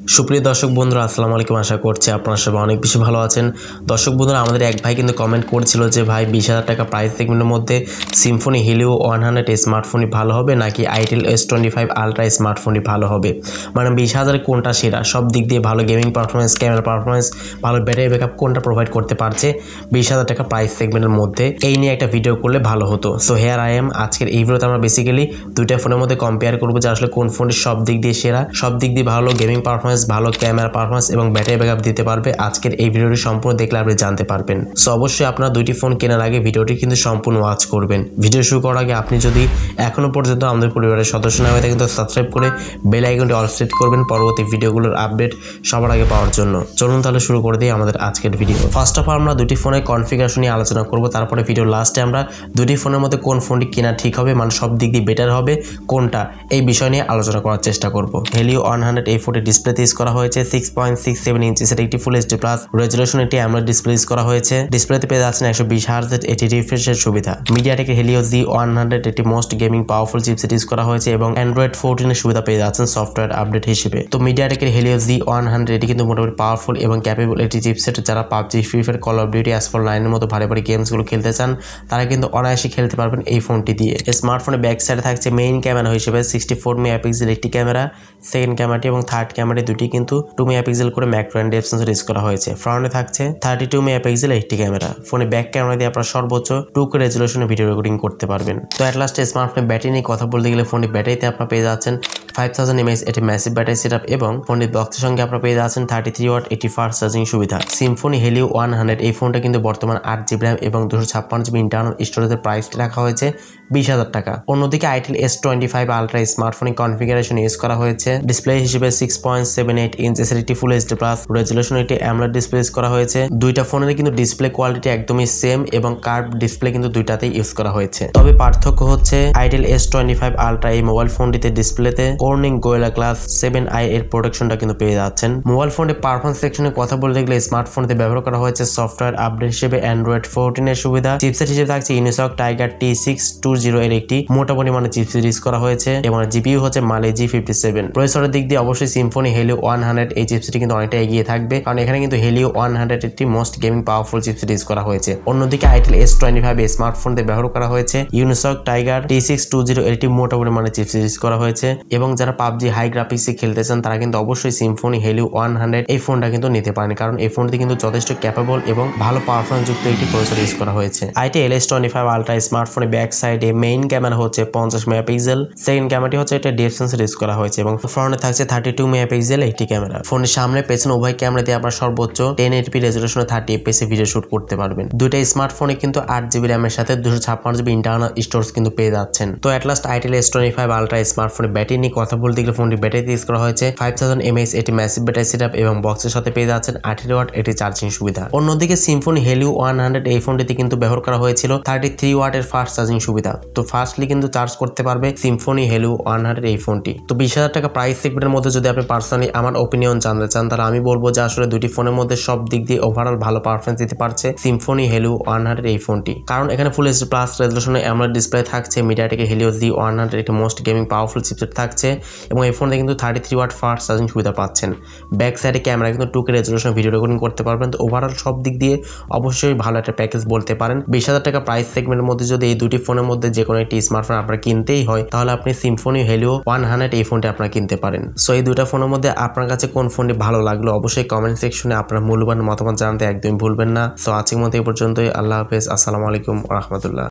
সুপ্রিয় দর্শক বন্ধুরা আসসালামু আলাইকুম। আশা করছি আপনারা সবাই অনেক বেশি ভালো আছেন। দর্শক বন্ধুরা, আমাদের এক ভাই কিন্তু কমেন্ট করেছিল যে ভাই 20,000 টাকা প্রাইস সেগমেন্টের মধ্যে সিম্ফনি হিলিও 100 স্মার্টফোনই ভালো হবে নাকি আইটেল S25 আলট্রা স্মার্টফোনই ভালো হবে, মানে 20,000 কোনটা সেরা, সব দিক দিয়ে ভালো গেমিং পারফরমেন্স, ক্যামেরা পারফরমেন্স, ভালো ব্যাটারি ব্যাকআপ কোনটা প্রোভাইড করতে পারছে 20,000 টাকা প্রাইস সেগমেন্টের মধ্যে, এই নিয়ে একটা ভিডিও করলে ভালো হতো। So here I am. আজকের এই ভিডিওতে আমরা বেসিক্যালি দুইটা ফোনের মধ্যে কম্পেয়ার করবো যে আসলে কোন ফোনটি সব দিক দিয়ে সেরা, সব দিক দিয়ে ভালো গেমিং পারফরমেন্স, ভালো ক্যামেরা পারফরমেন্স এবং ব্যাটারি ব্যাকআপ দিতে পারবে। আজকের এই ভিডিওটি সম্পূর্ণ দেখলে আপনি জানতে পারবেন। সো অবশ্যই আপনারা দুইটি ফোন কেনার আগে ভিডিওটি কিন্তু সম্পূর্ণ ওয়াচ করবেন। ভিডিও শুরু করার আগে আপনি যদি এখনো পর্যন্ত আমাদের পরিবারের সদস্য না হয়ে থাকেন তো সাবস্ক্রাইব করে বেল আইকনটি অল সেট করবেন পরবর্তী ভিডিওগুলোর আপডেট সবার আগে পাওয়ার জন্য। চলুন তাহলে শুরু করে দিই আমাদের আজকের ভিডিও। ফার্স্ট অফ অল আমরা দুটি ফোনের কনফিগারেশন নিয়ে আলোচনা করব, তারপরে ভিডিও লাস্টে আমরা দুটি ফোনের মধ্যে কোন ফোনটি কেনা ঠিক হবে, মানে সব দিক দিয়ে বেটার হবে কোনটা, এই বিষয় নিয়ে আলোচনা করার চেষ্টা করব। হেলিও 100 এই ফোনটি ডিসপ্লেতে ইউজ করা হয়েছে 6.67 ইঞ্চিসের একটি ফুল এইচডি প্লাস রেজুলেশন একটি অ্যামোলেড ডিসপ্লে ইউজ করা হয়েছে। ডিসপ্লেতে পেয়ে যাচ্ছেন 120 হার্জ এটি রিফ্রেশের সুবিধা। মিডিয়াটেকের হেলিও Z100 একটি most gaming powerful chipset use করা হয়েছে এবং অ্যান্ড্রয়েড 14 এর সুবিধা পেয়ে যাচ্ছেন সফটওয়্যার আপডেট হিসেবে। তো মিডিয়াটেকের হেলিও Z100 এটি কিন্তু মোটামুটি পাওয়ারফুল এবং ক্যাপেবল একটি চিপসেট। যারা PUBG, free fire, call of duty, Asphalt 9 এর মতো ভারী ভারী গেমসগুলো খেলতে চান তারা কিন্তু অনায়াসে খেলতে পারবেন এই ফোনটি দিয়ে। স্মার্টফোনের ব্যাক সাইডে থাকছে মেইন ক্যামেরা হিসেবে 64 মেগাপিক্সেল একটি ক্যামেরা, সেকেন্ড ক্যামেরাটি এবং থার্ড ক্যামেরাটি দুটি কিন্তু 2 মেগাপিক্সেল করে macro and depth sensor use করা হয়েছে। ফ্রন্টে থাকছে 32 মেগাপিক্সেল একটি ক্যামেরা। ফোনে ব্যাক ক্যামেরা দিয়ে আপনারা সর্বোচ্চ 2K রেজুলেশনে ভিডিও রেকর্ডিং করতে পারবেন। তো অ্যাট লাস্ট স্মার্টফোনের ব্যাটারি নিয়ে কথা বলতে গেলে ফোনটি ব্যাটারিতে আপনারা পেয়ে যাচ্ছেন 5000 mAh এটি ম্যাসিভ ব্যাটারি সেটআপ এবং ফোনটির বক্সের সঙ্গে আপনারা পেয়ে যাচ্ছেন 33 ওয়াট এটি ফাস্ট চার্জিং সুবিধা। সিম্ফনি হেলিও 100 এই ফোনটা কিন্তু বর্তমান 8GB RAM এবং 256GB ইন্টারনাল স্টোরেজের প্রাইসটি রাখা হয়েছে 20,000 টাকা। অন্যদিকে আইটেল S25 আলট্রা স্মার্টফোনের কনফিগারেশন ইউজ করা হয়েছে ডিসপ্লে হিসেবে 6.78 ইঞ্চের একটি ফুল এইচডি প্লাস রেজুলেশন একটি অ্যামোলেড ডিসপ্লে ইউজ করা হয়েছে। দুইটা ফোনের কিন্তু ডিসপ্লে কোয়ালিটি একদমই সেম এবং কার্ভ ডিসপ্লে কিন্তু দুইটাতেই ইউজ করা হয়েছে। তবে পার্থক্য হচ্ছে আইটেল S25 আলট্রা এই মোবাইল ফোনটিতে ডিসপ্লেতে কর্নিং গোরিলা গ্লাস 7i এর প্রোটেকশনটা কিন্তু পেয়ে যাচ্ছেন। মোবাইল ফোনের পারফরমেন্স সেকশনে কথা বলতে গেলে স্মার্টফোনটিতে ব্যবহার করা হয়েছে সফটওয়্যার আপডেট হিসেবে অ্যান্ড্রয়েড 14 এর সুবিধা। চিপসেট হিসেবে থাকছে ইউনিসক টাইগার T620 এর একটি মোটা পরিমাণে চিপসেট ইউজ করা হয়েছে এবং জিপিইউ হচ্ছে মালে G57। প্রসেসরের দিক দিয়ে অবশ্যই সিম্ফনি হেলিও 100 এই চিপসেটটি কিন্তু অনেকটা এগিয়ে থাকবে, কারণ এখানে কিন্তু হেলিও 100 একটি most gaming powerful chipset use করা হয়েছে। অন্যদিকে আইটেল S25 স্মার্টফোনতে ব্যবহার করা হয়েছে ইউনিসক টাইগার T620 এর একটি মোটা পরিমাণে চিপসেট ইউজ করা হয়েছে এবং যারা পাবজি হাই গ্রাফিক্সে খেলতে চান তারা কিন্তু অবশ্যই সিম্ফনি হেলিও 100 এই ফোনটা কিন্তু নিতে পারেন, কারণ এই ফোনটি কিন্তু যথেষ্ট ক্যাপেবল এবং ভালো পারফরমেন্স যুক্ত একটি প্রসেসর ইউজ করা হয়েছে। আইটেল S25 আলট্রা স্মার্টফোনের ব্যাক সাইডে মেইন ক্যামেরা হচ্ছে 50 মেগাপিক্সেল, সেকেন্ড ক্যামেরাটি হচ্ছে এটা ডেপথ সেন্সর ইউজ করা হয়েছে এবং ফ্রন্টে থাকছে 32 মেগাপিক্সেল একটি ক্যামেরা। ফোনের সামনে পেছনে উভয় ক্যামেরা দিয়ে আপনারা সর্বোচ্চ 1080p রেজুলেশনে 30 fps এ ভিডিও শুট করতে পারবেন। দুইটা স্মার্টফোনে কিন্তু 8GB RAM এর সাথে 256GB ইন্টারনাল স্টোরেজ কিন্তু পেয়ে যাচ্ছেন। তো at last itel S25 ultra স্মার্টফোনের ব্যাটারি নিয়ে কথা বলতে গেলে ফোনটি ব্যাটারি ইউজ করা হয়েছে 5000 mAh এটি ম্যাসিভ ব্যাটারি সেটআপ এবং বক্সের সাথে পেয়ে যাচ্ছেন 18 ওয়াট এটি চার্জিং সুবিধা। অন্যদিকে সিম্ফনি হেলিও 100 এই ফোনটিতে কিন্তু ব্যবহার করা হয়েছিল 33 ওয়াটের ফাস্ট চার্জিং সুবিধা। তো ফাস্টলি কিন্তু চার্জ করতে পারবে সিম্ফনি হেলিও 100 এই ফোনটি। তো 20,000 টাকা প্রাইস সেগমেন্টের মধ্যে যদি আপনি পার্সোনালি আমার ওপিনিয়ন জানতে চান তাহলে আমি বলবো যে আসলে দুটি ফোনের মধ্যে সব দিক দিয়ে ওভারঅল ভালো পারফরমেন্স দিতে পারছে সিম্ফনি হেলিও 100 এই ফোনটি, কারণ এখানে ফুল এইচডি প্লাস রেজুলেশনে অ্যামোলেড ডিসপ্লে থাকছে। মিডিয়াটেকের হেলিও Z100 একটি মোস্ট গেমিং পাওয়ারফুল চিপসেট থাকছে এবং এই ফোনে কিন্তু 33 ওয়াট ফাস্ট চার্জিং সুবিধা পাচ্ছেন। ব্যাক সাইডে ক্যামেরা কিন্তু 2K রেজুলেশন ভিডিও রেকর্ডিং করতে পারবেন। তো ওভারঅল সব দিক দিয়ে অবশ্যই ভালো একটা প্যাকেজ বলতে পারেন। 20,000 টাকা প্রাইস সেগমেন্টের মধ্যে যদি এই দুটি ফোনের মধ্যে যে কোনো একটি স্মার্টফোন আপনার কিনতেই হয় তাহলে আপনি সিম্ফনি হেলিও 100 এই ফোনটি আপনারা কিনতে পারেন। সো এই দুটা ফোনের মধ্যে আপনার কাছে কোন ফোনটি ভালো লাগলো অবশ্যই কমেন্ট সেকশনে আপনার মূল্যবান মতামত জানাতে একদমই ভুলবেন না। সো আজকের মতো এই পর্যন্তই। আল্লাহ হাফেজ, আসসালামু আলাইকুম ওয়া রাহমাতুল্লাহ।